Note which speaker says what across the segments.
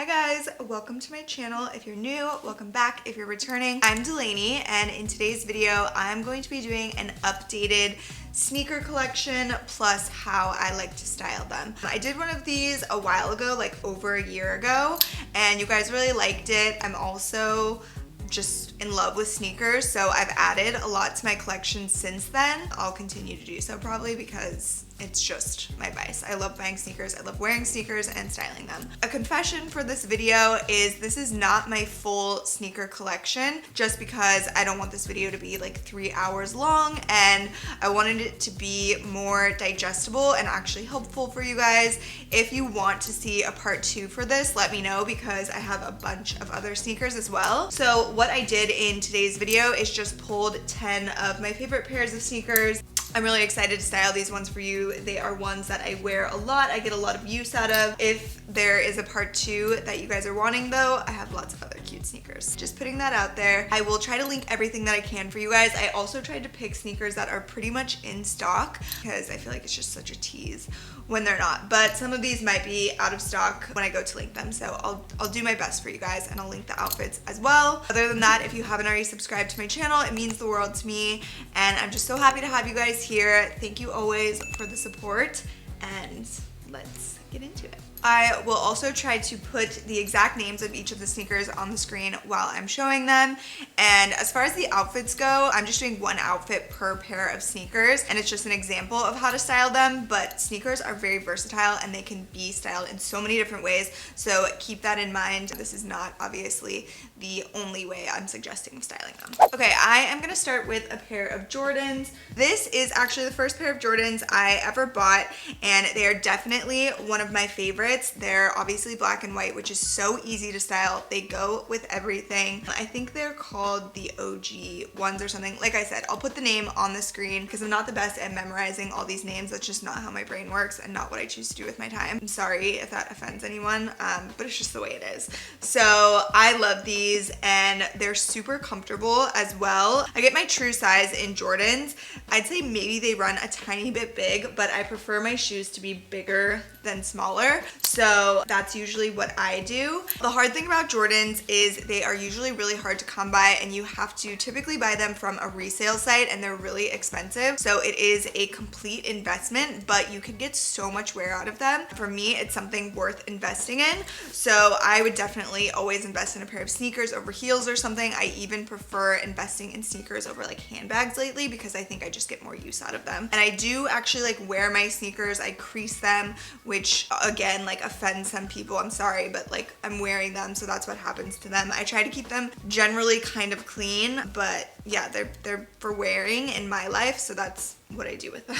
Speaker 1: Hi guys, welcome to my channel. If you're new, welcome back. If you're returning, I'm Delaney, and in today's video, I'm going to be doing an updated sneaker collection plus how I like to style them. I did one of these a while ago, like over a year ago, and you guys really liked it. I'm also just in love with sneakers, so I've added a lot to my collection since then. I'll continue to do so probably because it's just my vice. I love buying sneakers, I love wearing sneakers and styling them. A confession for this video is this is not my full sneaker collection, just because I don't want this video to be like 3 hours long, and I wanted it to be more digestible and actually helpful for you guys. If you want to see a part 2 for this, let me know, because I have a bunch of other sneakers as well. So what I did in today's video is just pulled 10 of my favorite pairs of sneakers. I'm really excited to style these ones for you. They are ones that I wear a lot, I get a lot of use out of. If there is a part 2 that you guys are wanting though, I have lots of other cute sneakers. Just putting that out there. I will try to link everything that I can for you guys. I also tried to pick sneakers that are pretty much in stock, because I feel like it's just such a tease when they're not. But some of these might be out of stock when I go to link them, so I'll do my best for you guys, and I'll link the outfits as well. Other than that, if you haven't already subscribed to my channel, it means the world to me, and I'm just so happy to have you guys here. Thank you always for the support, and let's get into it. I will also try to put the exact names of each of the sneakers on the screen while I'm showing them. And as far as the outfits go, I'm just doing one outfit per pair of sneakers, and it's just an example of how to style them, but sneakers are very versatile and they can be styled in so many different ways, so keep that in mind. This is not obviously the only way I'm suggesting of styling them. Okay, I am gonna start with a pair of Jordans. This is actually the first pair of Jordans I ever bought, and they are definitely one of my favorites. They're obviously black and white, which is so easy to style. They go with everything. I think they're called the OG ones or something. Like I said, I'll put the name on the screen because I'm not the best at memorizing all these names. That's just not how my brain works and not what I choose to do with my time. I'm sorry if that offends anyone, but it's just the way it is. So I love these, and they're super comfortable as well. I get my true size in Jordans. I'd say maybe they run a tiny bit big, but I prefer my shoes to be bigger than smaller. So that's usually what I do. The hard thing about Jordans is they are usually really hard to come by, and you have to typically buy them from a resale site, and they're really expensive. So it is a complete investment, but you can get so much wear out of them. For me, it's something worth investing in. So I would definitely always invest in a pair of sneakers over heels or something. I even prefer investing in sneakers over like handbags lately, because I think I just get more use out of them. And I do actually like wear my sneakers. I crease them, which again, like offends some people. I'm sorry, but like I'm wearing them, so that's what happens to them. I try to keep them generally kind of clean, but yeah, they're for wearing in my life, so that's what I do with them.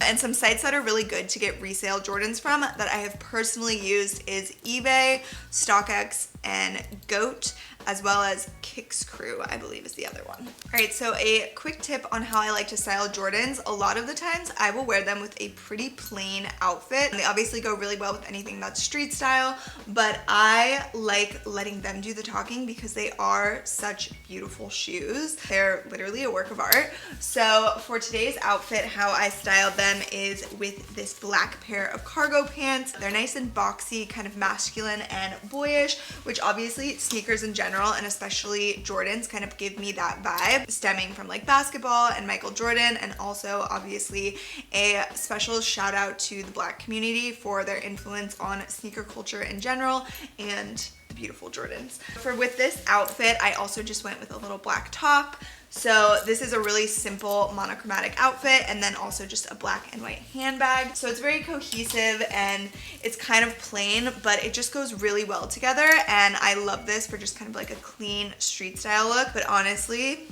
Speaker 1: And some sites that are really good to get resale Jordans from that I have personally used is eBay, StockX, and Goat, as well as Kicks Crew, I believe is the other one. All right, so a quick tip on how I like to style Jordans. A lot of the times I will wear them with a pretty plain outfit, and they obviously go really well with anything that's street style, but I like letting them do the talking because they are such beautiful shoes. They're literally a work of art. So for today's outfit, how I styled them is with this black pair of cargo pants. They're nice and boxy, kind of masculine and boyish, which obviously sneakers in general, and especially Jordans, kind of give me that vibe, stemming from like basketball and Michael Jordan, and also obviously a special shout out to the Black community for their influence on sneaker culture in general and the beautiful Jordans. With this outfit, I also just went with a little black top. So this is a really simple monochromatic outfit, and then also just a black and white handbag. So it's very cohesive and it's kind of plain, but it just goes really well together. And I love this for just kind of like a clean street style look. But honestly,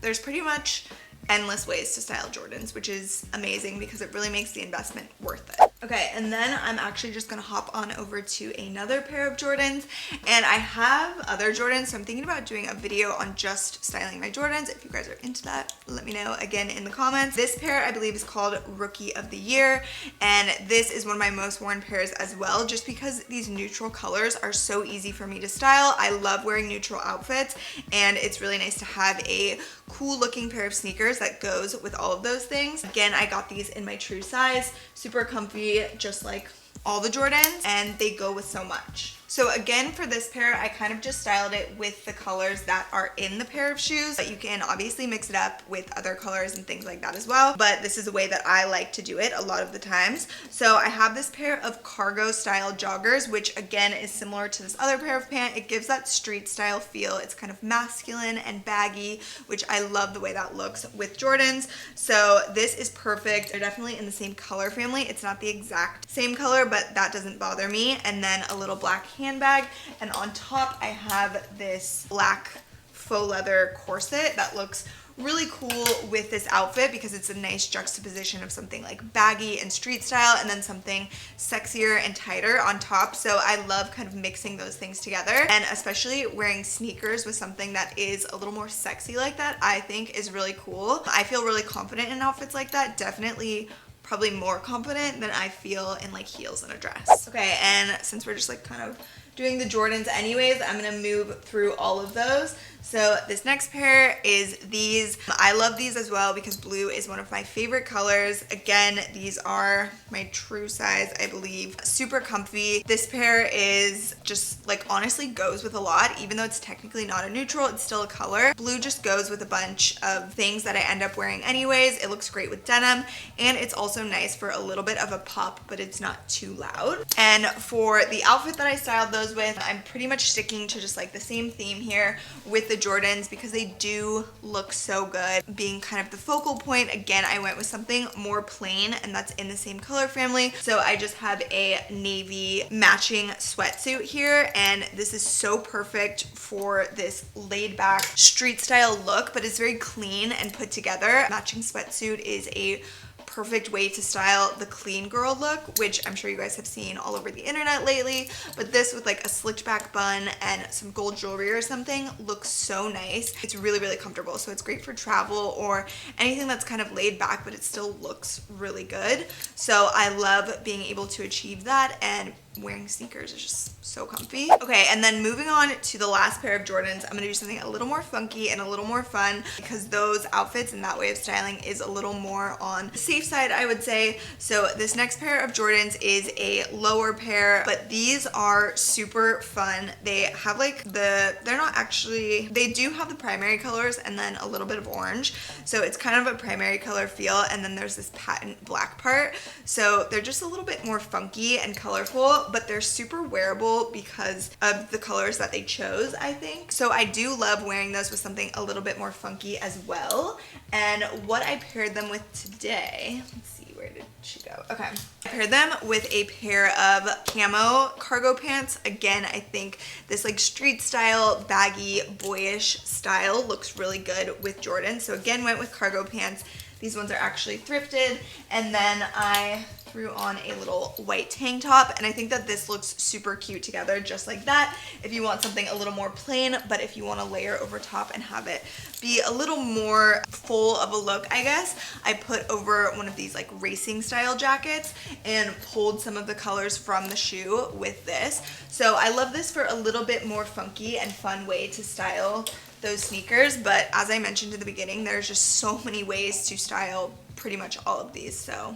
Speaker 1: there's pretty much endless ways to style Jordans, which is amazing because it really makes the investment worth it. Okay, and then I'm actually just gonna hop on over to another pair of Jordans, and I have other Jordans, so I'm thinking about doing a video on just styling my Jordans. If you guys are into that, let me know again in the comments. This pair I believe is called Rookie of the Year, and this is one of my most worn pairs as well, just because these neutral colors are so easy for me to style. I love wearing neutral outfits, and it's really nice to have a cool looking pair of sneakers that goes with all of those things. Again, I got these in my true size, super comfy, just like all the Jordans, and they go with so much. So again, for this pair, I kind of just styled it with the colors that are in the pair of shoes, but you can obviously mix it up with other colors and things like that as well. But this is a way that I like to do it a lot of the times. So I have this pair of cargo style joggers, which again is similar to this other pair of pants. It gives that street style feel. It's kind of masculine and baggy, which I love the way that looks with Jordans. So this is perfect. They're definitely in the same color family. It's not the exact same color, but that doesn't bother me. And then a little black handbag, and on top I have this black faux leather corset that looks really cool with this outfit because it's a nice juxtaposition of something like baggy and street style and then something sexier and tighter on top. So I love kind of mixing those things together, and especially wearing sneakers with something that is a little more sexy like that, I think is really cool. I feel really confident in outfits like that, definitely probably more confident than I feel in like heels and a dress. Okay, and since we're just like kind of doing the Jordans anyways, I'm gonna move through all of those. So this next pair is these. I love these as well because blue is one of my favorite colors. Again, these are my true size, I believe. Super comfy. This pair is just like honestly goes with a lot. Even though it's technically not a neutral, it's still a color. Blue just goes with a bunch of things that I end up wearing anyways. It looks great with denim, and it's also nice for a little bit of a pop, but it's not too loud. And for the outfit that I styled those with, I'm pretty much sticking to just like the same theme here with the Jordans because they do look so good. Being kind of the focal point, again, I went with something more plain, and that's in the same color family. So I just have a navy matching sweatsuit here, and this is so perfect for this laid back street style look, but it's very clean and put together. Matching sweatsuit is a perfect way to style the clean girl look, which I'm sure you guys have seen all over the internet lately, but this with like a slicked back bun and some gold jewelry or something looks so nice. It's really, really comfortable, so it's great for travel or anything that's kind of laid back, but it still looks really good. So I love being able to achieve that, and wearing sneakers is just so comfy. Okay, and then moving on to the last pair of Jordans, I'm gonna do something a little more funky and a little more fun because those outfits and that way of styling is a little more on the safe side, I would say. So this next pair of Jordans is a lower pair, but these are super fun. They have like they're not actually, they do have the primary colors and then a little bit of orange. So it's kind of a primary color feel, and then there's this patent black part. So they're just a little bit more funky and colorful, but they're super wearable because of the colors that they chose, I think. So I do love wearing those with something a little bit more funky as well. And what I paired them with today, let's see, where did she go? Okay. I paired them with a pair of camo cargo pants. Again, I think this like street style, baggy, boyish style looks really good with Jordan. So again, went with cargo pants. These ones are actually thrifted. And then I threw on a little white tank top, and I think that this looks super cute together just like that if you want something a little more plain, but if you want to layer over top and have it be a little more full of a look, I guess, I put over one of these like racing style jackets and pulled some of the colors from the shoe with this. So I love this for a little bit more funky and fun way to style those sneakers, but as I mentioned in the beginning, there's just so many ways to style pretty much all of these, so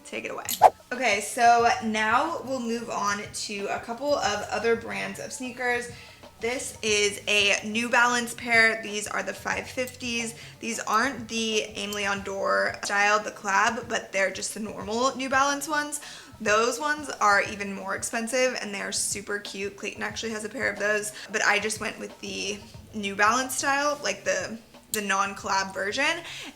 Speaker 1: take it away. Okay, so now we'll move on to a couple of other brands of sneakers. This is a New Balance pair. These are the 550s. These aren't the Aime Leon Dore style, the collab, but they're just the normal New Balance ones. Those ones are even more expensive and they're super cute. Clayton actually has a pair of those, but I just went with the New Balance style, like the non-collab version,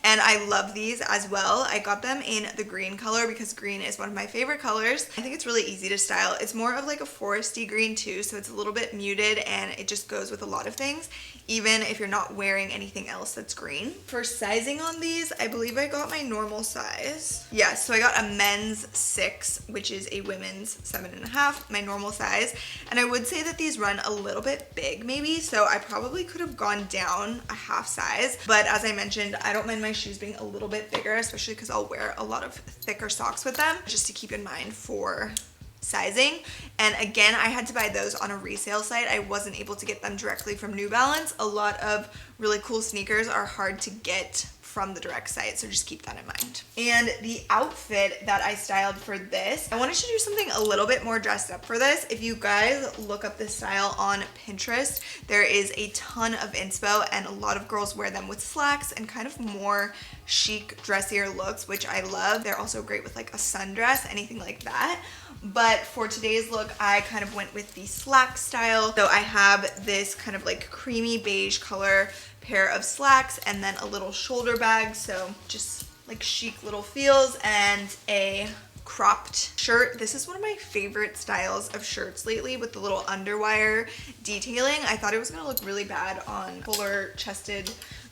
Speaker 1: and I love these as well. I got them in the green color because green is one of my favorite colors. I think it's really easy to style. It's more of like a foresty green too, so it's a little bit muted and it just goes with a lot of things, even if you're not wearing anything else that's green. For sizing on these, I believe I got my normal size. Yeah, so I got a men's 6, which is a women's 7.5, my normal size, and I would say that these run a little bit big maybe, so I probably could have gone down a half size. But as I mentioned, I don't mind my shoes being a little bit bigger, especially because I'll wear a lot of thicker socks with them, just to keep in mind for sizing. And again, I had to buy those on a resale site. I wasn't able to get them directly from New Balance. A lot of really cool sneakers are hard to get from the direct site, so just keep that in mind. And the outfit that I styled for this, I wanted to do something a little bit more dressed up for this. If you guys look up this style on Pinterest, there is a ton of inspo, and a lot of girls wear them with slacks and kind of more chic, dressier looks, which I love. They're also great with like a sundress, anything like that. But for today's look, I kind of went with the slack style. So I have this kind of like creamy beige color pair of slacks and then a little shoulder bag. So just like chic little feels, and a cropped shirt. This is one of my favorite styles of shirts lately, with the little underwire detailing. I thought it was gonna look really bad on fuller chested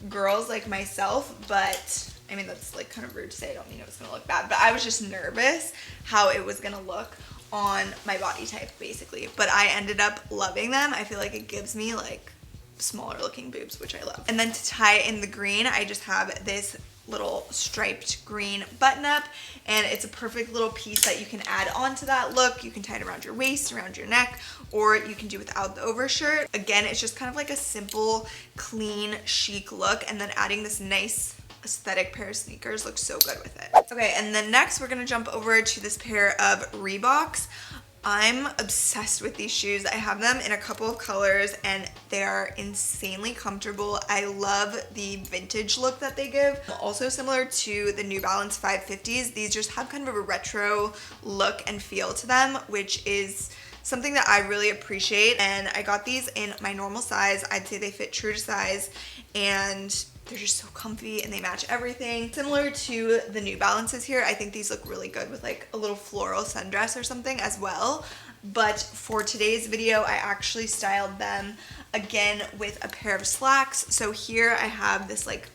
Speaker 1: girls like myself, but I mean, that's like kind of rude to say. I don't mean it was gonna look bad, but I was just nervous how it was gonna look on my body type, basically. But I ended up loving them. I feel like it gives me like smaller looking boobs, which I love. And then to tie in the green, I just have this little striped green button up, and it's a perfect little piece that you can add on to that look. You can tie it around your waist, around your neck, or you can do without the overshirt. Again, it's just kind of like a simple, clean, chic look, and then adding this nice aesthetic pair of sneakers looks so good with it. Okay, and then next we're gonna jump over to this pair of Reeboks. I'm obsessed with these shoes. I have them in a couple of colors and they are insanely comfortable. I love the vintage look that they give. Also similar to the New Balance 550s, these just have kind of a retro look and feel to them, which is something that I really appreciate. And I got these in my normal size. I'd say they fit true to size, and they're just so comfy and they match everything. Similar to the New Balances here, I think these look really good with like a little floral sundress or something as well. But for today's video, I actually styled them again with a pair of slacks. So here I have this like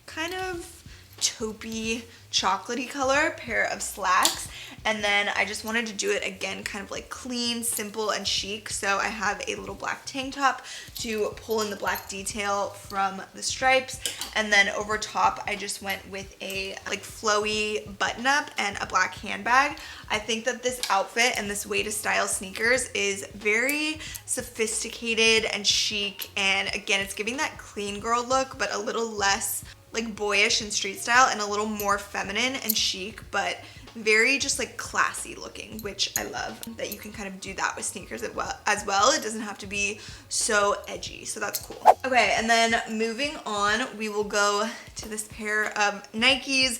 Speaker 1: kind of taupey chocolatey color pair of slacks, and then I just wanted to do it again kind of like clean, simple, and chic. So I have a little black tank top to pull in the black detail from the stripes, and then over top I just went with a like flowy button up and a black handbag. I think that this outfit and this way to style sneakers is very sophisticated and chic, and again, it's giving that clean girl look but a little less like boyish and street style, and a little more feminine and chic, but very just like classy looking, which I love that you can kind of do that with sneakers as well. It doesn't have to be so edgy, so that's cool. Okay, and then moving on, we will go to this pair of Nikes.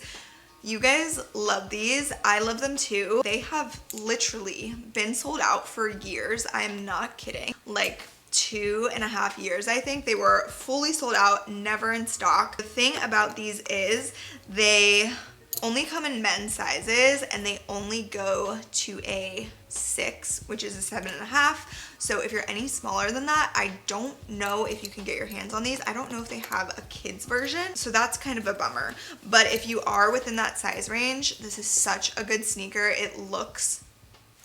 Speaker 1: You guys love these. I love them too. They have literally been sold out for years. I am not kidding. Like 2.5 years, I think. They were fully sold out, never in stock. The thing about these is they only come in men's sizes, and they only go to a 6, which is a 7.5. So if you're any smaller than that, I don't know if you can get your hands on these. I don't know if they have a kids version, so that's kind of a bummer. But if you are within that size range, this is such a good sneaker. It looks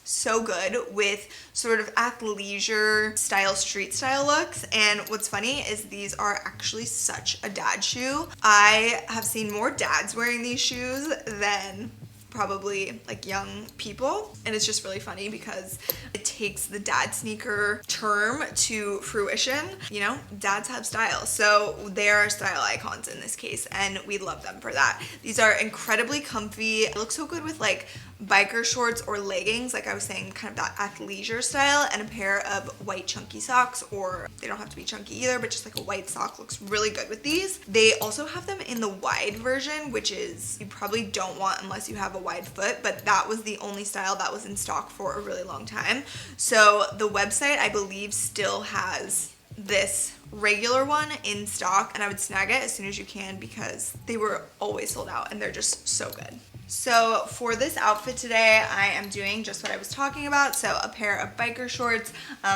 Speaker 1: so good with sort of athleisure style, street style looks. And what's funny is these are actually such a dad shoe. I have seen more dads wearing these shoes than probably like young people, and it's just really funny because it takes the dad sneaker term to fruition. You know, dads have style, so they are style icons in this case, and we love them for that. These are incredibly comfy. They look so good with like biker shorts or leggings, like I was saying, kind of that athleisure style, and a pair of white chunky socks, or they don't have to be chunky either, but just like a white sock looks really good with these. They also have them in the wide version, which is you probably don't want unless you have a wide foot, but that was the only style that was in stock for a really long time. So the website, I believe, still has this regular one in stock, and I would snag it as soon as you can because they were always sold out and they're just so good. So for this outfit today, I am doing just what I was talking about. So a pair of biker shorts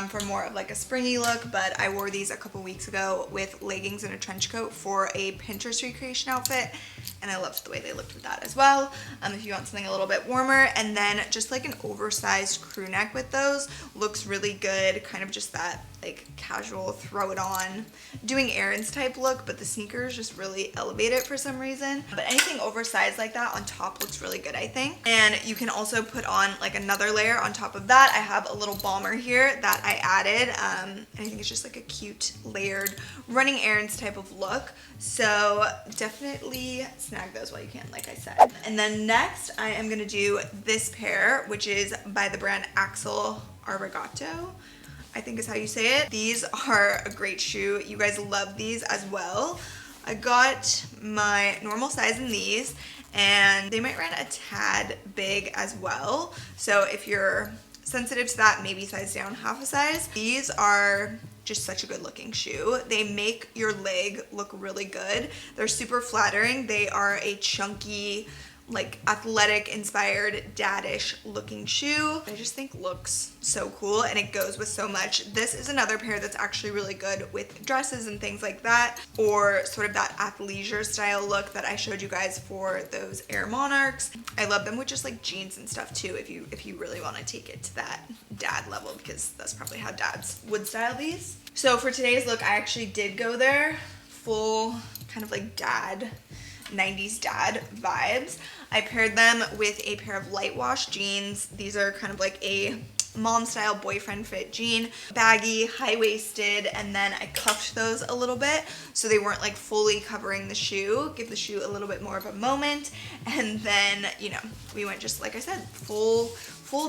Speaker 1: for more of like a springy look, but I wore these a couple weeks ago with leggings and a trench coat for a Pinterest recreation outfit. and I loved the way they looked with that as well. If you want something a little bit warmer, and then just like an oversized crew neck with those looks really good, kind of just that like casual throw it on doing errands type look, but the sneakers just really elevate it for some reason. But anything oversized like that on top looks really good, I think. And you can also put on like another layer on top of that. I have a little bomber here that I added, and I think it's just like a cute layered running errands type of look. So definitely snag those while you can, like I said. And then next I am gonna do this pair, which is by the brand Axel Arigato, I think is how you say it. These are a great shoe. You guys love these as well. I got my normal size in these, and they might run a tad big as well. So if you're sensitive to that, maybe size down half a size. These are just such a good looking shoe. They make your leg look really good. They're super flattering. They are a chunky, like athletic inspired daddish looking shoe. I just think looks so cool, and it goes with so much. This is another pair that's actually really good with dresses and things like that, or sort of that athleisure style look that I showed you guys for those Air Monarchs. I love them with just like jeans and stuff too, if you really want to take it to that dad level, because that's probably how dads would style these. So for today's look, I actually did go there full kind of like dad, 90s dad vibes. I paired them with a pair of light wash jeans. These are kind of like a mom style boyfriend fit jean, baggy, high-waisted, and then I cuffed those a little bit so they weren't like fully covering the shoe, give the shoe a little bit more of a moment. And then, you know, we went just like I said, full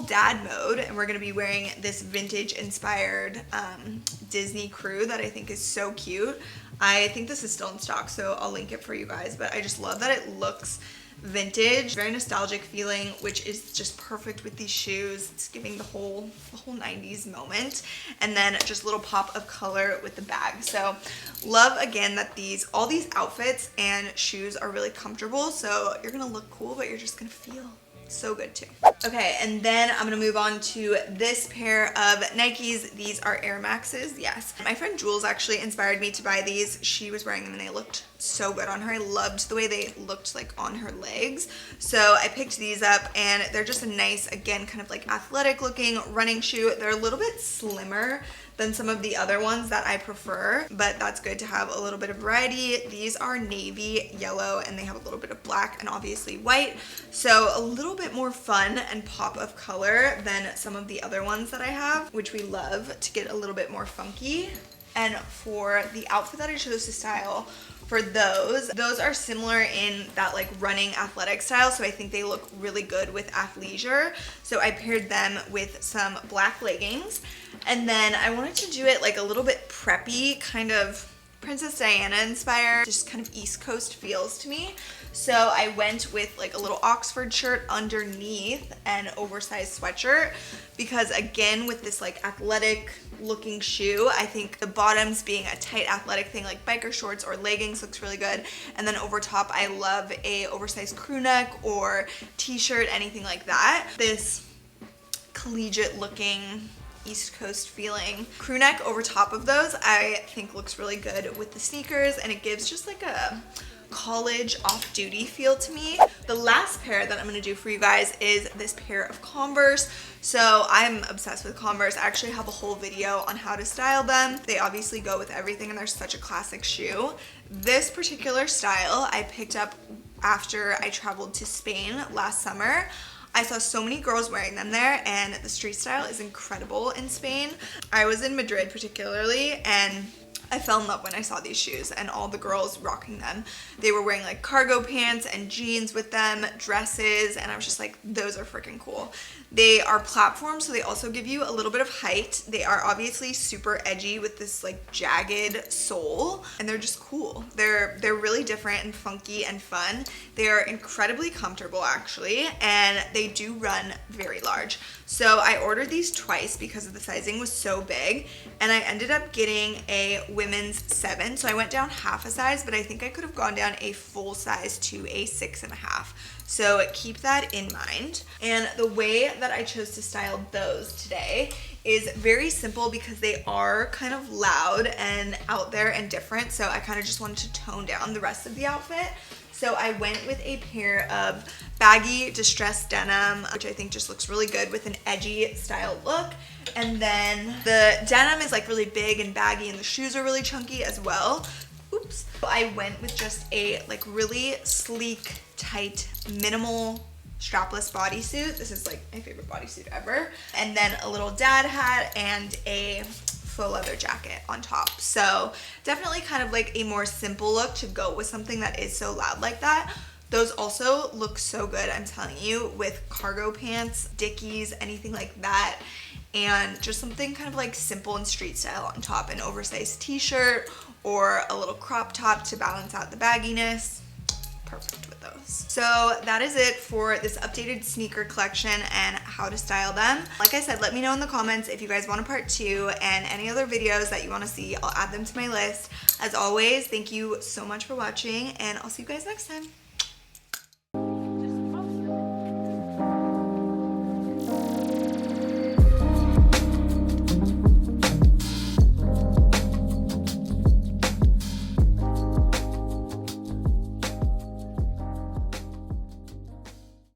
Speaker 1: dad mode, and we're gonna be wearing this vintage inspired Disney crew that I think is so cute. I think this is still in stock, so I'll link it for you guys, but I just love that it looks vintage, very nostalgic feeling, which is just perfect with these shoes. It's giving the whole 90s moment, and then just a little pop of color with the bag. So love again that all these outfits and shoes are really comfortable, so you're gonna look cool, but you're just gonna feel so good too. Okay, and then I'm gonna move on to this pair of Nikes. These are Air Maxes, yes. My friend Jules actually inspired me to buy these. She was wearing them and they looked so good on her. I loved the way they looked like on her legs. So I picked these up, and they're just a nice, again, kind of like athletic looking running shoe. They're a little bit slimmer than some of the other ones that I prefer, but that's good to have a little bit of variety. These are navy yellow, and they have a little bit of black and obviously white, so a little bit more fun and pop of color than some of the other ones that I have, which we love to get a little bit more funky. And for the outfit that I chose to style for those are similar in that like running athletic style, so I think they look really good with athleisure. So I paired them with some black leggings, and then I wanted to do it like a little bit preppy, kind of Princess Diana inspired, just kind of East Coast feels to me. So I went with like a little Oxford shirt underneath and oversized sweatshirt, because again, with this like athletic looking shoe, I think the bottoms being a tight athletic thing like biker shorts or leggings looks really good. And then over top, I love a oversized crew neck or t-shirt, anything like that. This collegiate looking East Coast feeling crew neck over top of those, I think looks really good with the sneakers, and it gives just like a college off-duty feel to me. The last pair that I'm gonna do for you guys is this pair of Converse. So I'm obsessed with Converse. I actually have a whole video on how to style them. They obviously go with everything, and they're such a classic shoe. This particular style I picked up after I traveled to Spain last summer. I saw so many girls wearing them there, and the street style is incredible in Spain. I was in Madrid particularly, and I fell in love when I saw these shoes and all the girls rocking them. They were wearing like cargo pants and jeans with them, dresses, and I was just like, those are freaking cool. They are platforms, so they also give you a little bit of height. They are obviously super edgy with this like jagged sole, and they're just cool. They're really different and funky and fun. They are incredibly comfortable actually, and they do run very large. So I ordered these twice because the sizing was so big, and I ended up getting a women's 7. So I went down half a size, but I think I could have gone down a full size to a 6.5. So keep that in mind. And the way that I chose to style those today is very simple because they are kind of loud and out there and different. So I kind of just wanted to tone down the rest of the outfit. So I went with a pair of baggy distressed denim, which I think just looks really good with an edgy style look. And then the denim is like really big and baggy, and the shoes are really chunky as well. Oops. So I went with just a like really sleek, tight, minimal strapless bodysuit. This is like my favorite bodysuit ever. And then a little dad hat and a faux leather jacket on top. So definitely kind of like a more simple look to go with something that is so loud like that. Those also look so good, I'm telling you, with cargo pants, Dickies, anything like that. And just something kind of like simple and street style on top, an oversized t-shirt or a little crop top to balance out the bagginess. Perfect with those. So that is it for this updated sneaker collection and how to style them. Like I said, let me know in the comments if you guys want a part 2 and any other videos that you want to see. I'll add them to my list. As always, thank you so much for watching, and I'll see you guys next time.